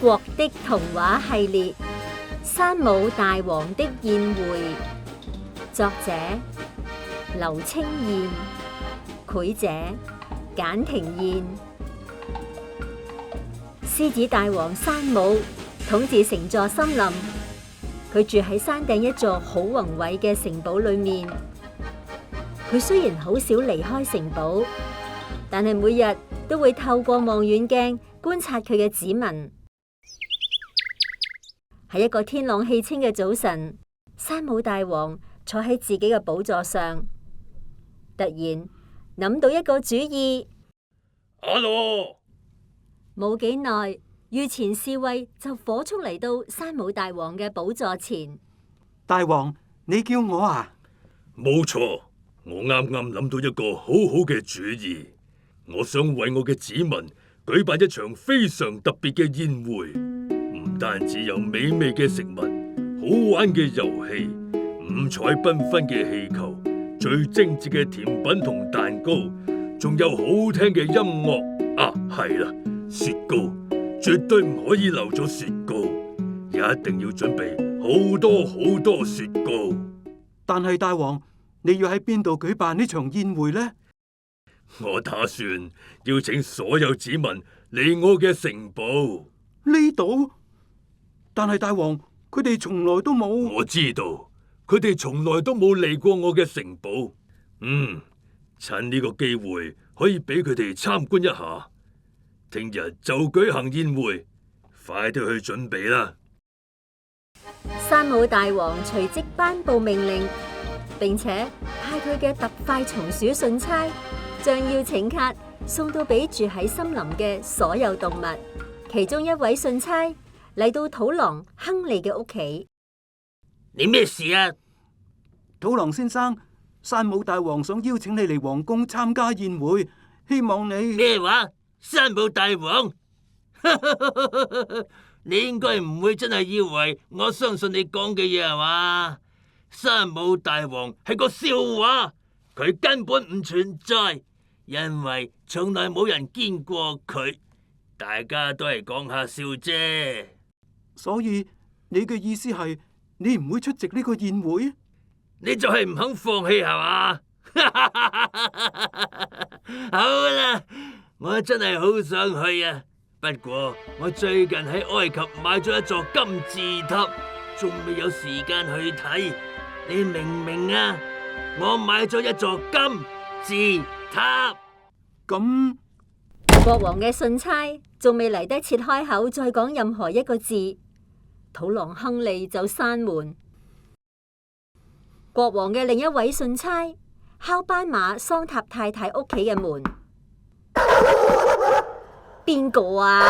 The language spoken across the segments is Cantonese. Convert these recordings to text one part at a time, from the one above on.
國的童話系列《山姆大王的宴會》，作者劉清彥，繪者簡庭燕。獅子大王山姆統治成座森林，佢住喺山頂一座好宏偉嘅城堡裏面。佢雖然好少離開城堡，但係每日都會透過望遠鏡觀察佢嘅子民。喺一個天朗氣清嘅早晨，山姆大王坐喺自己嘅寶座上，突然諗到一個主意。阿羅，冇幾耐，御前侍衛就火速嚟到山姆大王嘅寶座前。大王，你叫我啊？冇錯，我啱啱諗到一個好好嘅主意。我想為我嘅子民舉辦一場非常特別嘅宴會，唔單止有美味嘅食物、好玩嘅遊戲、五彩繽紛嘅氣球、最精緻嘅甜品同蛋糕，仲有好聽嘅音樂。啊，係啦，雪糕，絕對唔可以漏咗雪糕，一定要準備好多好多雪糕。但係大王，你要喺邊度舉辦呢場宴會呢？我打算邀請所有子民嚟我嘅城堡。呢度？但係大王，佢哋從來都冇。我知道，佢哋從來都冇嚟過我嘅城堡。趁呢個機會可以俾佢哋參觀一下。聽日就舉行宴會，快啲去準備啦！山姆大王隨即頒布命令，並且派佢嘅特快松鼠信差將邀請卡送到俾住喺森林嘅所有動物。其中一位信差嚟到土狼亨利嘅屋企。你咩事啊？土狼先生，山姆大王想邀請你嚟皇宮參加宴會，希望你。咩話？山姆大王？你應該唔會真係以為我相信你講嘅嘢係嘛？山姆大王係個笑話，佢根本唔存在，因為從來冇人見過佢，大家都係講下笑啫。所以你嘅意思係你唔會出席呢個宴會？你就係唔肯放棄係嘛？好啦，我真係好想去啊！不過我最近喺埃及買咗一座金字塔，仲未有時間去睇。你明唔明啊？我買咗一座金字塔。咁國王嘅信差仲未嚟得切開口再講任何一個字，土狼亨利就閂門。國王嘅另一位信差敲斑馬桑塔太太屋企嘅門。邊個啊？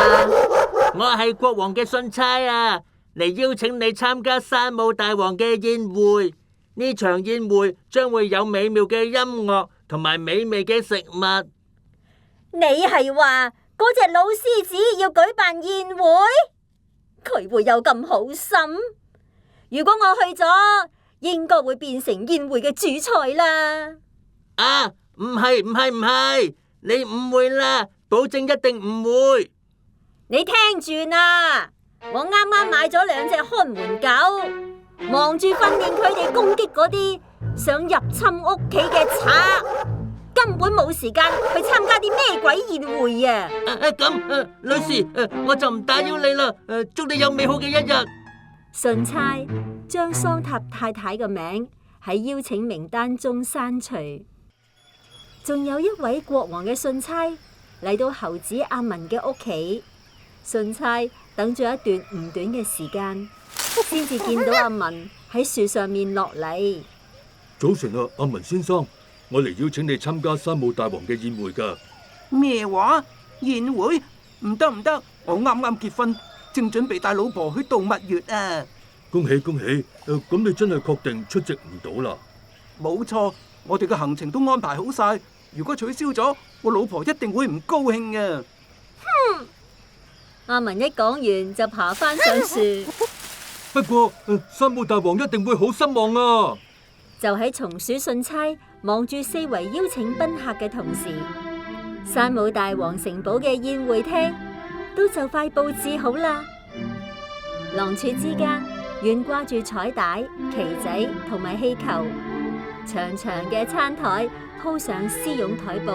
我係國王嘅信差啊，嚟邀請你參加山姆大王嘅宴會。呢場宴會將會有美妙嘅音樂同埋美味嘅食物。你係話嗰隻老獅子要舉辦宴會？佢會有咁好心？如果我去咗，應該會變成宴會嘅主菜啦。啊，唔係，你誤會啦，保證一定唔會。你聽住啊，我啱啱買咗2隻看門狗，忙住訓練佢哋攻擊嗰啲想入侵屋企嘅賊，根本冇時間去參加啲咩鬼宴會啊！咁，女士，我就唔打擾你啦。祝你有美好嘅一日。信差將桑塔太太嘅名喺邀請名單中刪除。仲有一位國王嘅信差嚟到猴子阿文嘅屋企，信差等咗一段唔短嘅時間，先至見到阿文喺樹上面落嚟。早晨啊，阿文先生，我嚟邀請你參加山姆大王嘅宴會噶。咩話？宴會？唔得，我啱啱結婚，正準備帶老婆去度蜜月啊！恭喜！咁你真係確定出席唔到啦？冇錯，我哋嘅行程都安排好晒。如果取消咗，我老婆一定會唔高興嘅。哼！阿文一講完就爬翻上樹。不過，山姆大王一定會好失望啊！就喺松鼠信差望住四圍邀請賓客嘅同時，山姆大王城堡嘅宴會廳都就快佈置好啦。廊柱之間懸掛住彩帶、旗仔同埋氣球，長長嘅餐台鋪上絲絨台布，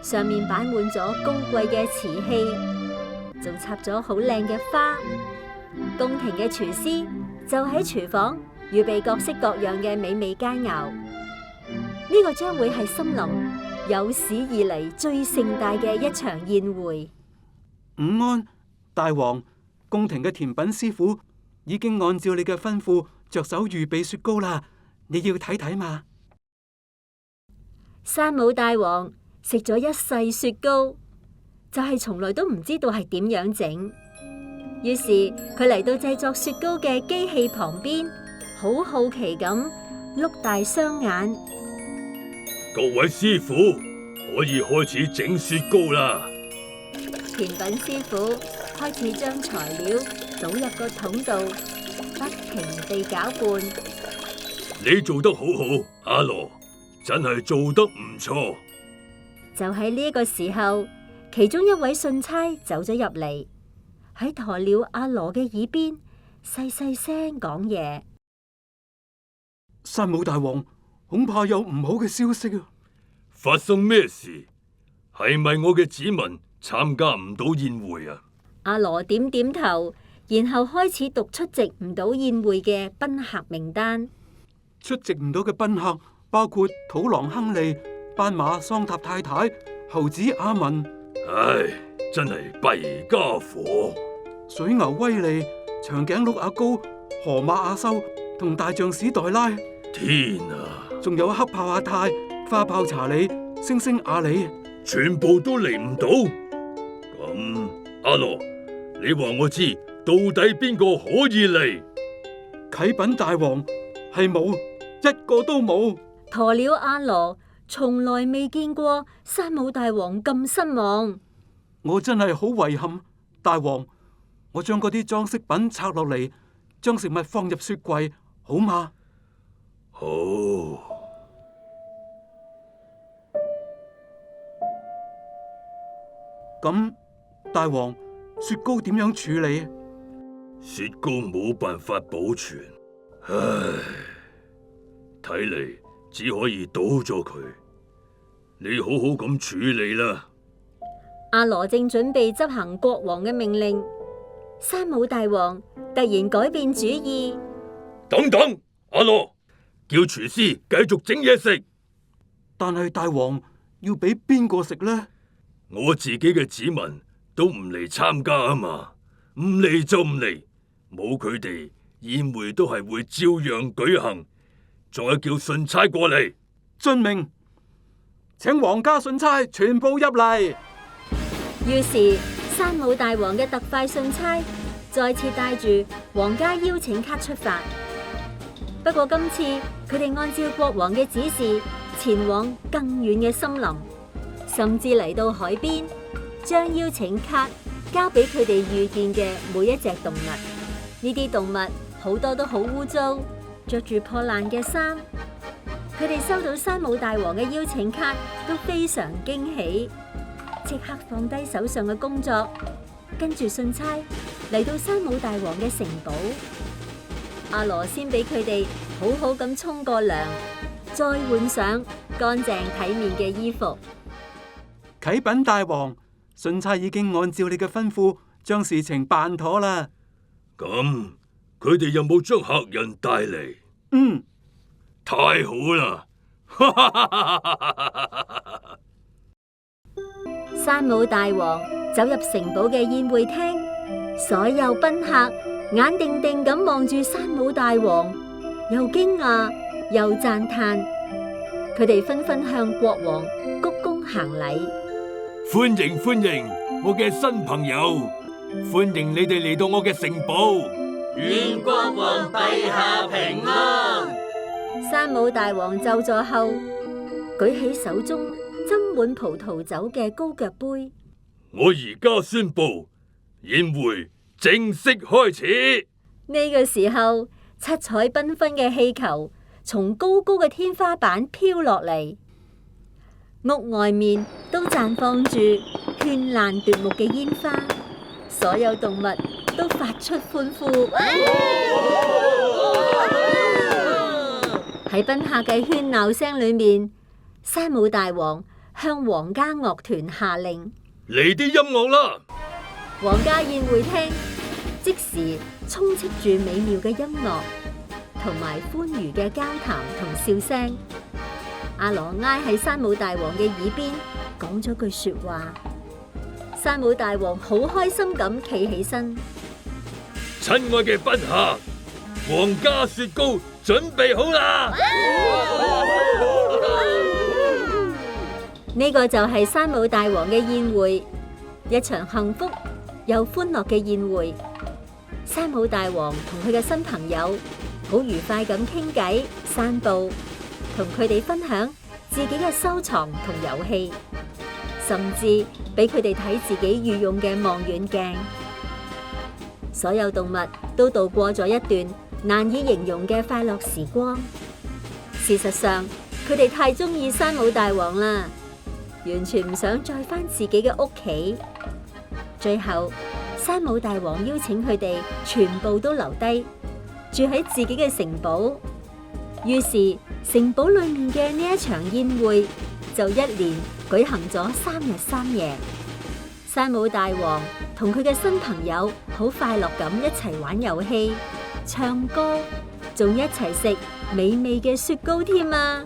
上面擺滿咗高貴嘅瓷器，仲插咗好靚嘅花。宮廷嘅廚師就喺廚房預備各式各樣嘅美味佳肴。呢個將會係森林有史以嚟最盛大嘅一場宴會。午安，大王，宮廷嘅甜品師傅已經按照你嘅吩咐着手預備雪糕啦，你要睇睇嘛？山姆大王食咗一世雪糕，就係從來都唔知道係點樣整。於是佢嚟到製作雪糕嘅機器旁邊，好好奇咁碌大雙眼。各位師傅，可以開始整雪糕啦。甜品師傅開始將材料倒入個桶度，不停地攪拌。你做得好好，阿羅，真係做得唔錯。就喺呢個時候，其中一位信差走咗入嚟，喺鴕鳥阿羅嘅耳邊細細聲講嘢。山姆大王，恐怕有唔好嘅消息啊！發生咩事？係咪我嘅子民參加唔到宴會啊？阿羅點點頭，然後開始讀出席唔到宴會嘅賓客名單。出席唔到嘅賓客包括土狼亨利、斑馬桑塔太太、猴子阿文。唉，真係弊家伙！水牛威利、長頸鹿阿高、河馬阿修同大象史黛拉。天啊！仲有黑豹阿泰、花豹查理、猩猩阿里，全部都嚟唔到。咁阿羅，你話我知到底邊個可以嚟？啟稟大王，係冇，一個都冇。鴕鳥阿羅從來未見過山姆大王咁失望。我真係好遺憾，大王，我將嗰啲裝飾品拆落嚟，將食物放入雪櫃，好嗎？好。咁，大王，雪糕點樣處理？雪糕冇辦法保存，唉，睇嚟只可以倒咗佢。你好好咁處理啦。阿羅正準備執行國王嘅命令，山姆大王突然改變主意。等等，阿羅，叫廚師繼續整嘢食。但係大王要俾邊個食呢？我自己嘅子民都唔嚟參加啊嘛，唔嚟就唔嚟，冇佢哋宴會都係會照樣舉行。再叫信差過嚟。遵命，請皇家信差全部入嚟。於是山姆大王嘅特快信差再次帶住皇家邀請卡出發。不過今次佢哋按照國王嘅指示前往更遠嘅森林，甚至嚟到海邊，將邀請卡交俾佢哋遇見嘅每一隻動物。呢啲動物好多都好污糟，着住破爛嘅衫。佢哋收到山姆大王嘅邀請卡都非常驚喜，即刻放低手上嘅工作，跟住信差嚟到山姆大王嘅城堡。阿羅先俾佢哋好好咁沖個涼，再換上乾淨體面嘅衣服。啟稟大王，信差已經按照你嘅吩咐將事情辦妥啦。咁佢哋有冇將客人帶嚟？嗯，太好啦！山姆大王走入城堡嘅宴會廳，所有賓客眼定定咁望住山姆大王，又驚訝又讚嘆。佢哋紛紛向國王鞠躬行禮。歡迎歡迎，我嘅新朋友，歡迎你哋嚟到我嘅城堡。願國王陛下平安。山姆大王就座後，舉起手中斟滿葡萄酒嘅高腳杯。我而家宣布，宴會正式開始。呢個時候，七彩繽紛嘅氣球從高高嘅天花板飄落嚟，屋外面都綻放住絢爛奪目嘅煙花，所有動物都發出歡呼。喺賓客嘅喧鬧聲裏面，山姆大王向皇家樂團下令：嚟啲音樂啦！皇家宴會廳即時充斥住美妙嘅音樂同埋歡愉嘅交談同笑聲。阿羅挨喺山姆大王嘅耳邊講咗句說話，山姆大王好開心咁企起身。親愛嘅賓客，皇家雪糕準備好啦！呢個就係山姆大王嘅宴會，一場幸福又歡樂嘅宴會。山姆大王同佢嘅新朋友好愉快咁傾偈、散步，同佢哋分享自己嘅收藏同遊戲，甚至俾佢哋睇自己御用嘅望遠鏡。所有動物都度過咗一段難以形容嘅快樂時光。事實上，佢哋太中意山姆大王啦，完全唔想再返自己嘅屋企。最後，山姆大王邀請佢哋全部都留低，住喺自己嘅城堡。於是，城堡裏面嘅呢一場宴會就一連舉行咗3日3夜。山姆大王同佢嘅新朋友好快樂咁一齊玩遊戲、唱歌，仲一齊食美味嘅雪糕添啊！